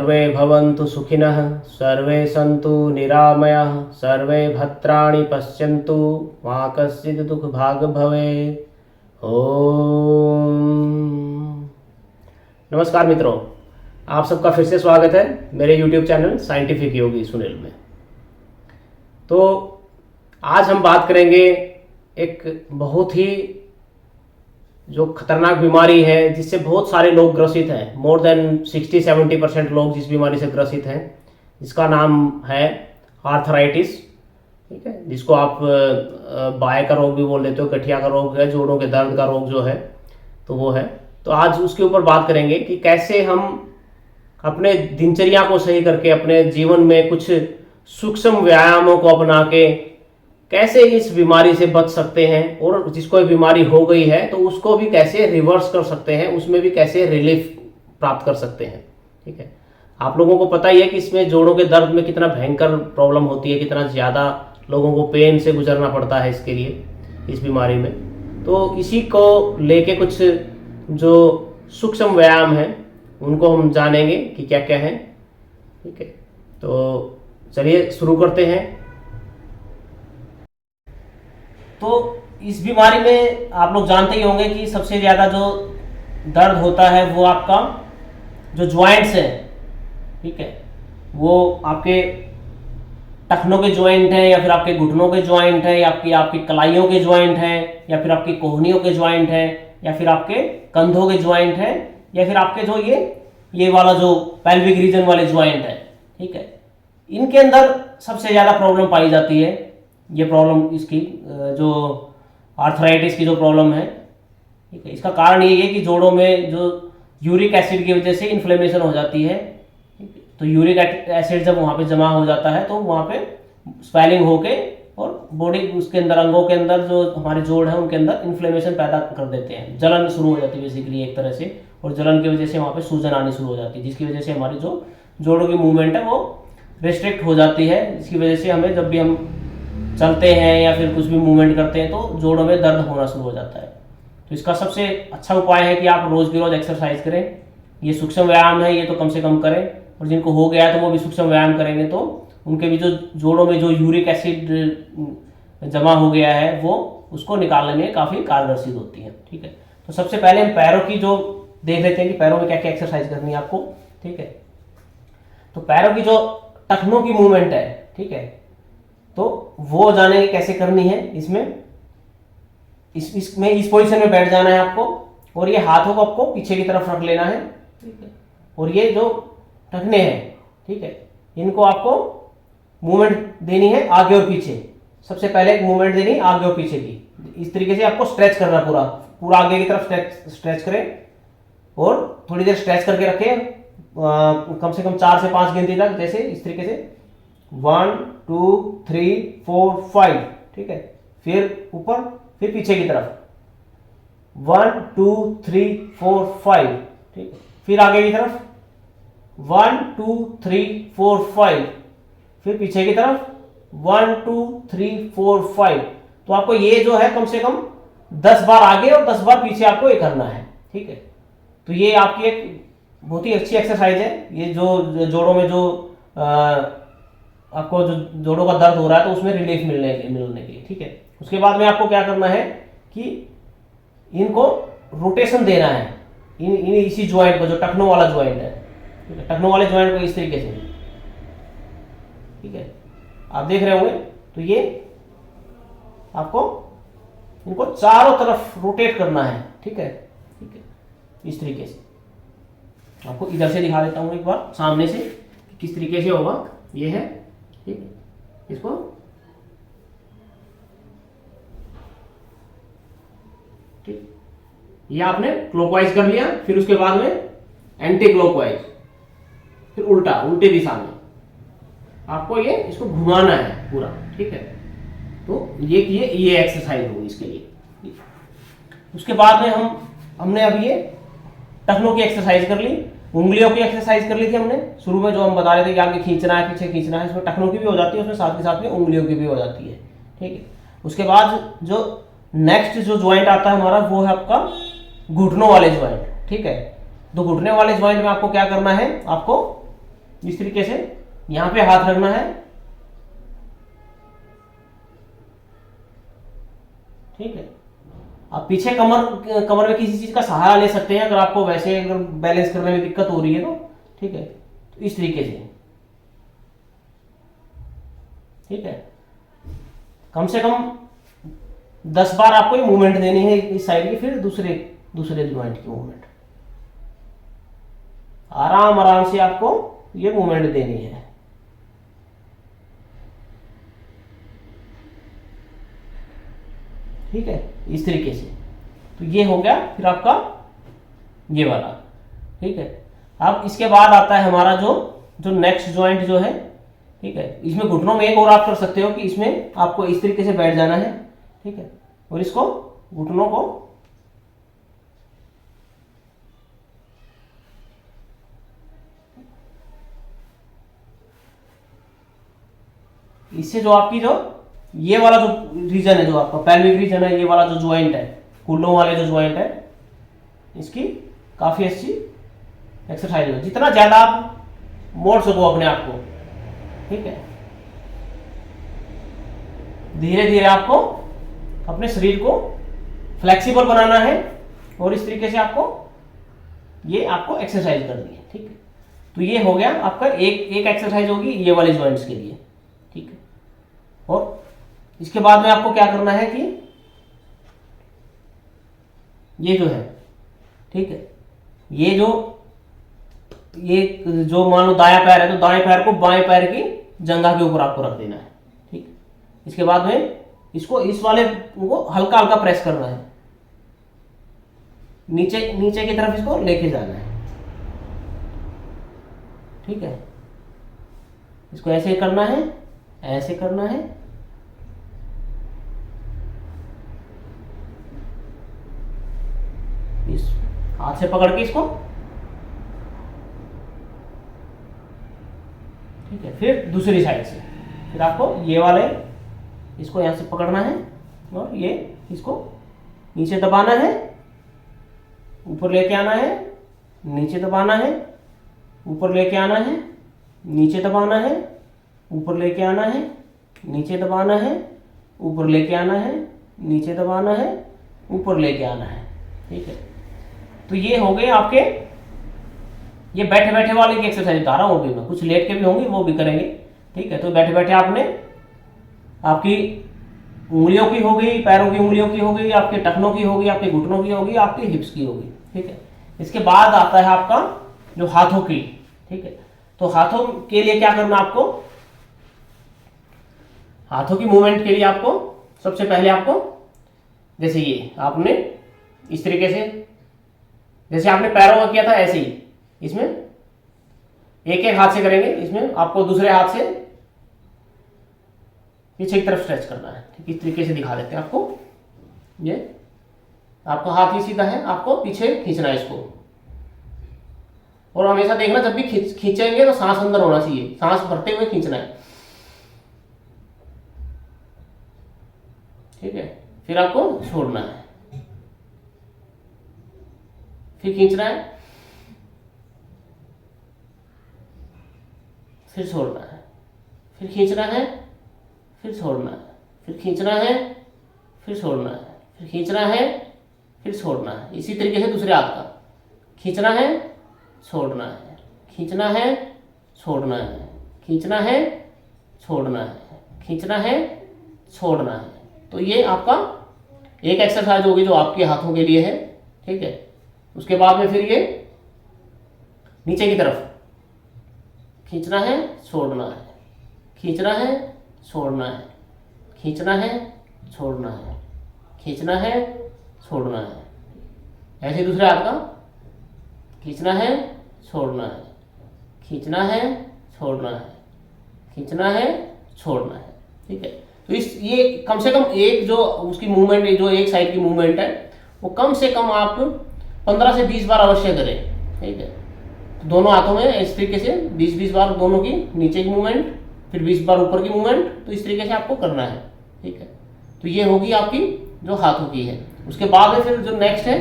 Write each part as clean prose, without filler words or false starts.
सर्वे भवन्तु सुखिनः, सर्वे सन्तु निरामयाः, सर्वे भद्राणि पश्यन्तु, मा कश्चित् दुःखभाग् भवेत्। ओम। नमस्कार मित्रों, आप सबका फिर से स्वागत है मेरे YouTube चैनल साइंटिफिक योगी सुनील में। तो आज हम बात करेंगे एक बहुत ही जो खतरनाक बीमारी है जिससे बहुत सारे लोग ग्रसित हैं। मोर देन 60-70% लोग जिस बीमारी से ग्रसित हैं, जिसका नाम है आर्थराइटिस। ठीक है, जिसको आप बाय का रोग भी बोल देते हो, गठिया का रोग है, जोड़ों के दर्द का रोग जो है तो वो है। तो आज उसके ऊपर बात करेंगे कि कैसे हम अपने दिनचर्या को सही करके अपने जीवन में कुछ सूक्ष्म व्यायामों को अपना के कैसे इस बीमारी से बच सकते हैं, और जिसको ये बीमारी हो गई है तो उसको भी कैसे रिवर्स कर सकते हैं, उसमें भी कैसे रिलीफ प्राप्त कर सकते हैं। ठीक है, आप लोगों को पता ही है कि इसमें जोड़ों के दर्द में कितना भयंकर प्रॉब्लम होती है, कितना ज़्यादा लोगों को पेन से गुजरना पड़ता है इसके लिए, इस बीमारी में। तो इसी को लेके कुछ जो सूक्ष्म व्यायाम हैं उनको हम जानेंगे कि क्या क्या है। ठीक है, तो चलिए शुरू करते हैं। तो इस बीमारी में आप लोग जानते ही होंगे कि सबसे ज़्यादा जो दर्द होता है वो आपका जो ज्वाइंट्स है, ठीक है, वो आपके टखनों के ज्वाइंट हैं, या फिर आपके घुटनों के ज्वाइंट हैं, या आपकी कलाइयों के ज्वाइंट हैं, या फिर आपकी कोहनियों के ज्वाइंट हैं, या फिर आपके कंधों के ज्वाइंट हैं, या फिर आपके जो ये वाला जो पेल्विक रीजन वाले ज्वाइंट है। ठीक है, इनके अंदर सबसे ज़्यादा प्रॉब्लम पाई जाती है। ये प्रॉब्लम इसकी जो आर्थराइटिस की जो प्रॉब्लम है, ठीक है, इसका कारण ये है कि जोड़ों में जो यूरिक एसिड की वजह से इन्फ्लेमेशन हो जाती है। तो यूरिक एसिड जब वहाँ पे जमा हो जाता है तो वहाँ पे स्वेलिंग होके और बॉडी उसके अंदर, अंगों के अंदर जो हमारे जोड़ हैं उनके अंदर इन्फ्लेमेशन पैदा कर देते हैं, जलन शुरू हो जाती है बेसिकली एक तरह से, और जलन की वजह से वहाँ पे सूजन आनी शुरू हो जाती है, जिसकी वजह से हमारी जो जोड़ों की मूवमेंट है वो रिस्ट्रिक्ट हो जाती है। इसकी वजह से हमें जब भी हम चलते हैं या फिर कुछ भी मूवमेंट करते हैं तो जोड़ों में दर्द होना शुरू हो जाता है। तो इसका सबसे अच्छा उपाय है कि आप रोज की रोज एक्सरसाइज करें। ये सूक्ष्म व्यायाम है, ये तो कम से कम करें, और जिनको हो गया है तो वो भी सूक्ष्म व्यायाम करेंगे तो उनके भी जो जोड़ों में जो यूरिक एसिड जमा हो गया है वो उसको निकालने में काफ़ी कारगर सिद्ध होती है। ठीक है, तो सबसे पहले हम पैरों की जो देख लेते हैं कि पैरों में क्या क्या एक्सरसाइज करनी है आपको। ठीक है, तो पैरों की जो टखनों की मूवमेंट है, ठीक है, तो वो जाने कैसे करनी है। इसमें इस पोजीशन में बैठ जाना है आपको, और ये हाथों को आपको पीछे की तरफ रख लेना है। ठीक है, और ये जो टखने हैं, ठीक है, इनको आपको मूवमेंट देनी है आगे और पीछे। सबसे पहले एक मूवमेंट देनी है आगे और पीछे की। इस तरीके से आपको स्ट्रेच करना, पूरा पूरा आगे की तरफ स्ट्रेच करें और थोड़ी देर स्ट्रेच करके रखें, कम से कम 4 से 5 गिनती तक, जैसे इस तरीके से 1 2 3 4 5। ठीक है, फिर ऊपर, फिर पीछे की तरफ 1 2 3 4 5। ठीक है, फिर आगे की तरफ 1 2 3 4 5, फिर पीछे की तरफ 1 2 3 4 5। तो आपको ये जो है कम से कम 10 बार आगे और 10 बार पीछे आपको ये करना है। ठीक है, तो ये आपकी एक बहुत ही अच्छी एक्सरसाइज है। ये जो जोड़ों में जो आपको जो जोड़ों का दर्द हो रहा है तो उसमें रिलीफ मिलने के लिए। ठीक है, उसके बाद में आपको क्या करना है कि इनको रोटेशन देना है, इसी ज्वाइंट को, जो टखनों वाला ज्वाइंट है, टखनों वाले ज्वाइंट को इस तरीके से। ठीक है, आप देख रहे होंगे, तो ये आपको इनको चारों तरफ रोटेट करना है। ठीक है, ठीक है, इस तरीके से। आपको इधर से दिखा देता हूं एक बार सामने से किस तरीके से होगा। ये है, ठीक है, इसको ठीक, ये आपने क्लॉकवाइज कर लिया, फिर उसके बाद में एंटी क्लॉकवाइज, फिर उल्टी दिशा में आपको ये इसको घुमाना है पूरा। ठीक है, तो ये एक्सरसाइज होगी इसके लिए। उसके बाद में हमने अब ये टखनों की एक्सरसाइज कर ली, उंगलियों की एक्सरसाइज कर ली थी हमने शुरू में, जो हम बता रहे थे कि आगे खींचना है, पीछे खींचना है। इसमें टखनों की भी हो जाती है, उसमें साथ के साथ में उंगलियों की भी हो जाती है। ठीक है, उसके बाद जो नेक्स्ट जो ज्वाइंट आता है हमारा वो है आपका घुटनों वाले ज्वाइंट। ठीक है, तो घुटने वाले ज्वाइंट में आपको क्या करना है, आपको इस तरीके से यहां पे हाथ रखना है, ठीक है। आप पीछे कमर में किसी चीज का सहारा ले सकते हैं अगर आपको वैसे अगर बैलेंस करने में दिक्कत हो रही है तो, ठीक है। तो इस तरीके ठीक है, कम से कम 10 बार आपको ये मूवमेंट देनी है इस साइड की, फिर दूसरे ज्वाइंट की मूवमेंट आराम से आपको ये मूवमेंट देनी है। ठीक है, इस तरीके से। तो ये हो गया फिर आपका ये वाला, ठीक है। अब इसके बाद आता है हमारा जो नेक्स्ट ज्वाइंट जो है, ठीक है। इसमें घुटनों में एक और आप कर सकते हो कि इसमें आपको इस तरीके से बैठ जाना है, ठीक है, और इसको घुटनों को इससे जो आपकी जो ये वाला जो रीजन है, जो आपका पेल्विक रीजन है, ये वाला जो ज्वाइंट है, कूल्हों वाले जो ज्वाइंट है, इसकी काफी अच्छी एक्सरसाइज हो, जितना ज्यादा आप मोड़ सको अपने आप को, ठीक है। धीरे धीरे आपको अपने शरीर को फ्लेक्सिबल बनाना है और इस तरीके से आपको एक्सरसाइज करनी है, ठीक है। तो ये हो गया आपका एक एक्सरसाइज होगी ये वाले ज्वाइंट्स के लिए, ठीक है। और इसके बाद में आपको क्या करना है कि ये जो है, ठीक है, ये जो मान लो दायां पैर है तो दाएं पैर को बाएं पैर की जंघा के ऊपर आपको रख देना है, ठीक। इसके बाद में इसको इस वाले को हल्का हल्का प्रेस करना है, नीचे की तरफ इसको लेके जाना है, ठीक है। इसको ऐसे करना है, ऐसे करना है, इस हाथ से पकड़ के इसको, ठीक है। फिर दूसरी साइड से फिर आपको ये वाले इसको यहां से पकड़ना है और ये इसको नीचे दबाना है, ऊपर लेके आना है, नीचे दबाना है, ऊपर लेके आना है, नीचे दबाना है, ऊपर लेके आना है, नीचे दबाना है, ऊपर लेके आना है, नीचे दबाना है, ऊपर लेके आना है, ठीक है। तो ये हो गए आपके ये बैठे बैठे वाले की एक्सरसाइज बता रहा हूं अभी मैं, कुछ लेट के भी होंगे वो भी करेंगे, ठीक है। तो बैठे बैठे आपने आपकी उंगलियों की हो गई, पैरों की उंगलियों की हो गई, आपके टखनों की होगी, आपके घुटनों की होगी, आपके हिप्स की होगी, ठीक है। इसके बाद आता है आपका जो हाथों की, ठीक है। तो हाथों के लिए क्या करना आपको, हाथों की मूवमेंट के लिए आपको सबसे पहले आपको जैसे ये आपने इस तरीके से जैसे आपने पैरों में किया था ऐसे ही इसमें एक एक हाथ से करेंगे, इसमें आपको दूसरे हाथ से पीछे की तरफ स्ट्रेच करना है, ठीक। इस तरीके से दिखा देते हैं आपको, ये आपका हाथ ही सीधा है, आपको पीछे खींचना है इसको, और हमेशा देखना जब भी खींचेंगे तो सांस अंदर होना चाहिए, सांस भरते हुए खींचना है, ठीक है। फिर आपको छोड़ना है, फिर खींचना है, फिर छोड़ना है, फिर खींचना है, फिर छोड़ना है, फिर खींचना है, फिर छोड़ना है, फिर खींचना है, फिर छोड़ना है। इसी तरीके से दूसरे हाथ का खींचना है, छोड़ना है, खींचना है, छोड़ना है, खींचना है, छोड़ना है, खींचना है, छोड़ना है। तो ये आपका एक एक्सरसाइज होगी जो आपके हाथों के लिए है, ठीक है। उसके बाद में फिर ये नीचे की तरफ खींचना है, छोड़ना है, खींचना है, छोड़ना है, खींचना है, छोड़ना है, खींचना है, छोड़ना है। ऐसे दूसरे हाथ का खींचना है, छोड़ना है, खींचना है, छोड़ना है, खींचना है, छोड़ना है, ठीक है। तो ये कम से कम एक जो उसकी मूवमेंट, जो एक साइड की मूवमेंट है वो कम से कम आप 15 से 20 बार अवश्य करें, ठीक है। तो दोनों हाथों में इस तरीके से 20-20 बार दोनों की नीचे की मूवमेंट, फिर 20 बार ऊपर की मूवमेंट, तो इस तरीके से आपको करना है, ठीक है। तो ये होगी आपकी जो हाथों की है। उसके बाद में फिर जो नेक्स्ट है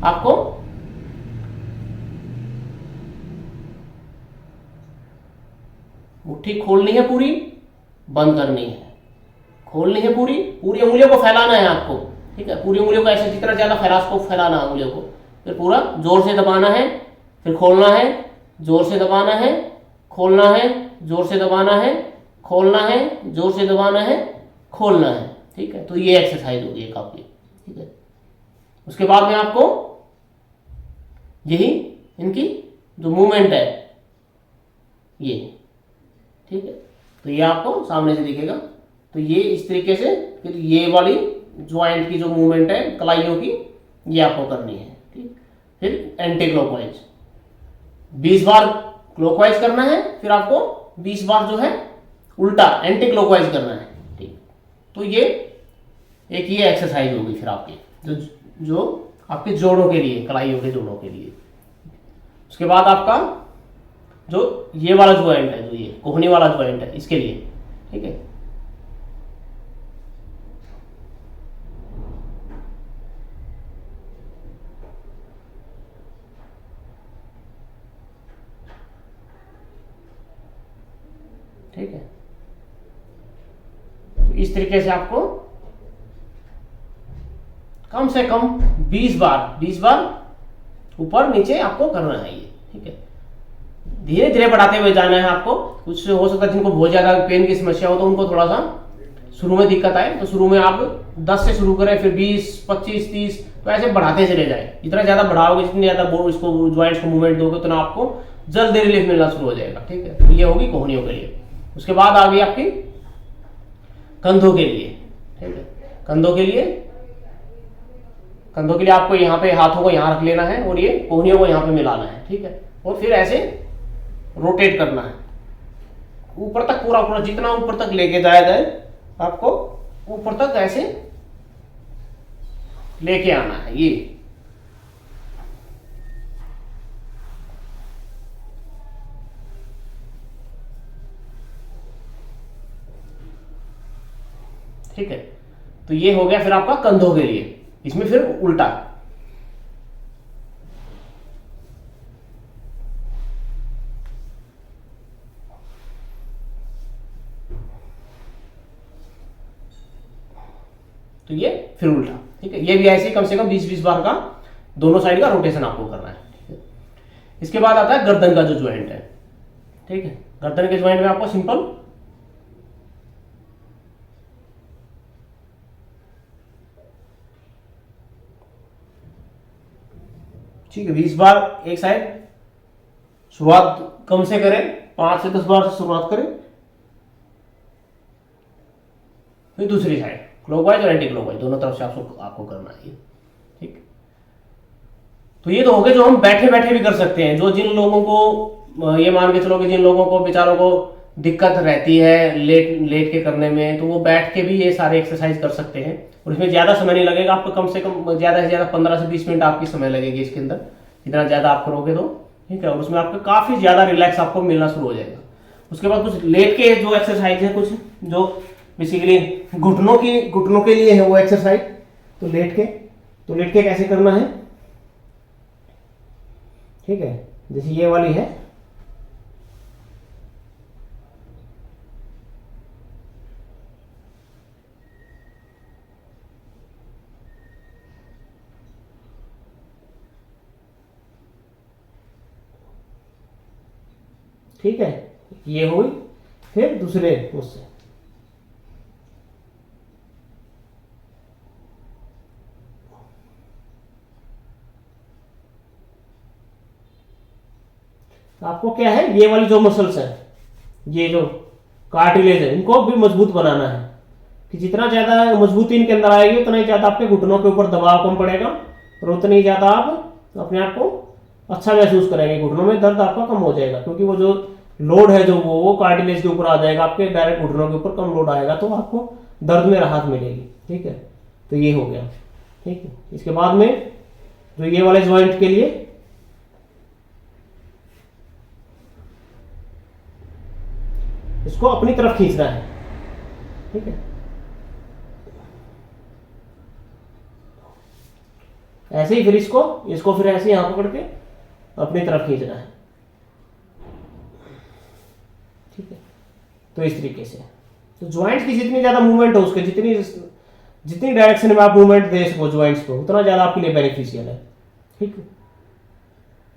आपको मुट्ठी खोलनी है पूरी, बंद करनी है, खोलनी है पूरी, पूरी उंगलियों को फैलाना है आपको, ठीक है। पूरी उंगलियों को ऐसे जितना ज्यादा फैला उसको फैलाना है उंगलियों को, फिर पूरा जोर से दबाना है, फिर खोलना है, जोर से दबाना है, खोलना है, जोर से दबाना है, खोलना है, जोर से दबाना है, खोलना है, ठीक है। तो ये एक्सरसाइज होगी एक आपकी, ठीक है। उसके बाद में आपको यही इनकी जो मूवमेंट है ये, ठीक है। तो ये आपको सामने से दिखेगा। तो ये इस तरीके से फिर ये वाली ज्वाइंट की जो मूवमेंट है कलाइयों की, ये आपको करनी है, ठीक। फिर एंटी क्लॉकवाइज 20 बार क्लॉकवाइज करना है, फिर आपको 20 बार जो है उल्टा एंटी क्लॉकवाइज करना है, ठीक। तो ये एक ये एक्सरसाइज होगी फिर आपकी जो आपके जोड़ों के लिए, कलाइयों के जोड़ों के लिए। उसके बाद आपका जो ये वाला ज्वाइंट है, जो ये कोहनी वाला ज्वाइंट है, इसके लिए, ठीक है। ठीक है, तो इस तरीके से आपको कम से कम 20 बार ऊपर नीचे आपको करना है ये, ठीक है। धीरे धीरे बढ़ाते हुए जाना है आपको। कुछ हो सकता है जिनको बहुत ज्यादा पेन की समस्या हो तो उनको थोड़ा सा शुरू में दिक्कत आए, तो शुरू में आप 10 से शुरू करें, फिर 20, 25, 30, तो ऐसे बढ़ाते चले जाए। जितना ज्यादा बढ़ाओगे, जितनी ज्यादा इसको ज्वाइंट्स को मूवमेंट दोगे, उतना आपको जल्दी रिलीफ मिलना शुरू हो जाएगा, ठीक है। तो ये होगी कोहनियों के लिए। उसके बाद आ गई आपकी कंधों के लिए, ठीक है। कंधों के लिए आपको यहाँ पे हाथों को यहाँ रख लेना है और ये कोहनियों को यहाँ पे मिलाना है, ठीक है। और फिर ऐसे रोटेट करना है ऊपर तक, पूरा जितना ऊपर तक लेके जाया जाए आपको, ऊपर तक ऐसे लेके आना है ये, ठीक है। तो ये हो गया फिर आपका कंधों के लिए। इसमें फिर उल्टा, तो ये फिर उल्टा, ठीक है। ये भी ऐसे कम से कम 20-20 बार का दोनों साइड का रोटेशन आपको करना है, ठीक है। इसके बाद आता है गर्दन का जो ज्वाइंट है, ठीक है। गर्दन के ज्वाइंट में आपको सिंपल ठीक है 20 बार एक साइड, शुरुआत कम से करें, 5 से 10 बार से शुरुआत करें, फिर दूसरी साइड क्लॉकवाइज और एंटी क्लॉकवाइज दोनों तरफ से आपको करना है, ठीक। तो ये तो हो गए जो हम बैठे बैठे भी कर सकते हैं। जो जिन लोगों को ये मान के चलो कि जिन लोगों को बेचारों को दिक्कत रहती है लेट के करने में, तो वो बैठ के भी ये सारे एक्सरसाइज कर सकते हैं। और इसमें ज्यादा समय नहीं लगेगा आपको, कम से कम ज्यादा से ज्यादा 15 से 20 मिनट आपकी समय लगेगी इसके अंदर, जितना ज्यादा आप करोगे तो, ठीक है। और उसमें आपको काफी ज्यादा रिलैक्स आपको मिलना शुरू हो जाएगा। उसके बाद कुछ लेट के जो एक्सरसाइज है, कुछ जो बेसिकली घुटनों के लिए है वो एक्सरसाइज। तो लेट के कैसे करना है, ठीक है। जैसे ये वाली है, ठीक है, ये हुई। फिर दूसरे उससे आपको क्या है, ये वाली जो मसल्स है, ये जो कार्टिलेज है, इनको भी मजबूत बनाना है। कि जितना ज्यादा मजबूती इनके अंदर आएगी, उतना ही ज्यादा आपके घुटनों के ऊपर दबाव कम पड़ेगा और उतनी ही ज्यादा आप अपने आप को अच्छा महसूस करेंगे। घुटनों में दर्द आपका कम हो जाएगा, क्योंकि वो जो लोड है जो वो कार्टिलेज के ऊपर आ जाएगा, आपके डायरेक्ट घुटनों के ऊपर कम लोड आएगा, तो आपको दर्द में राहत मिलेगी, ठीक है। तो ये हो गया, ठीक है। इसके बाद में जो ये वाले ज्वाइंट के लिए इसको अपनी तरफ खींचना है, ठीक है। ऐसे ही फिर इसको फिर ऐसे यहां पकड़ के अपनी तरफ खींचना है, ठीक है। तो इस तरीके से तो ज्वाइंट्स की जितनी ज़्यादा मूवमेंट हो उसके जितनी डायरेक्शन में आप मूवमेंट दे सको ज्वाइंट्स को उतना ज़्यादा आपके लिए बेनिफिशियल है। ठीक है,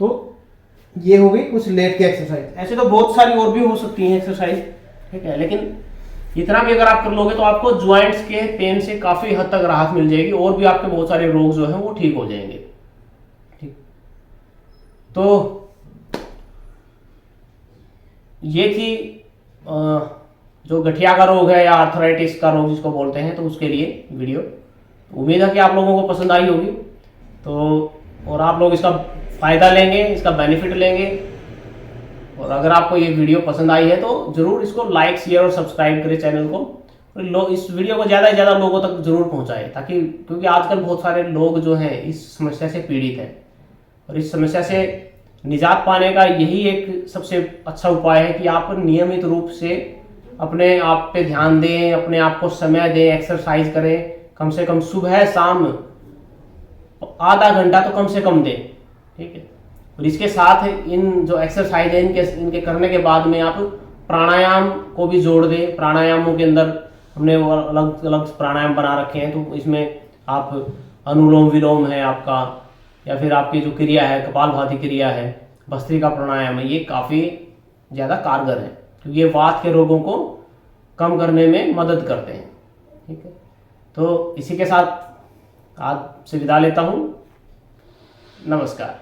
तो ये हो गई कुछ लेट की एक्सरसाइज। ऐसे तो बहुत सारी और भी हो सकती हैं एक्सरसाइज, ठीक है, लेकिन इतना भी अगर आप कर लोगे तो आपको ज्वाइंट्स के पेन से काफ़ी हद तक राहत मिल जाएगी और भी आपके बहुत सारे रोग जो हैं वो ठीक हो जाएंगे। ठीक, तो ये थी जो गठिया का रोग है या आर्थराइटिस का रोग जिसको बोलते हैं, तो उसके लिए वीडियो। उम्मीद है कि आप लोगों को पसंद आई होगी, तो और आप लोग इसका फ़ायदा लेंगे, इसका बेनिफिट लेंगे। और अगर आपको ये वीडियो पसंद आई है तो ज़रूर इसको लाइक शेयर और सब्सक्राइब करें चैनल को, और इस वीडियो को ज़्यादा से ज़्यादा लोगों तक ज़रूर पहुँचाएं, ताकि क्योंकि आजकल बहुत सारे लोग जो हैं इस समस्या से पीड़ित हैं, और इस समस्या से निजात पाने का यही एक सबसे अच्छा उपाय है कि आप नियमित रूप से अपने आप पे ध्यान दें, अपने आप को समय दें, एक्सरसाइज करें, कम से कम सुबह शाम आधा घंटा तो कम से कम दें। ठीक है, और इसके साथ इन जो एक्सरसाइज है इनके करने के बाद में आप प्राणायाम को भी जोड़ दें। प्राणायामों के अंदर हमने वो अलग अलग प्राणायाम बना रखे हैं, तो इसमें आप अनुलोम विलोम है आपका, या फिर आपकी जो क्रिया है कपालभाति क्रिया है, भस्त्रिका प्राणायाम है, ये काफ़ी ज़्यादा कारगर है क्योंकि ये वात के रोगों को कम करने में मदद करते हैं। ठीक है, तो इसी के साथ आज से विदा लेता हूँ। नमस्कार।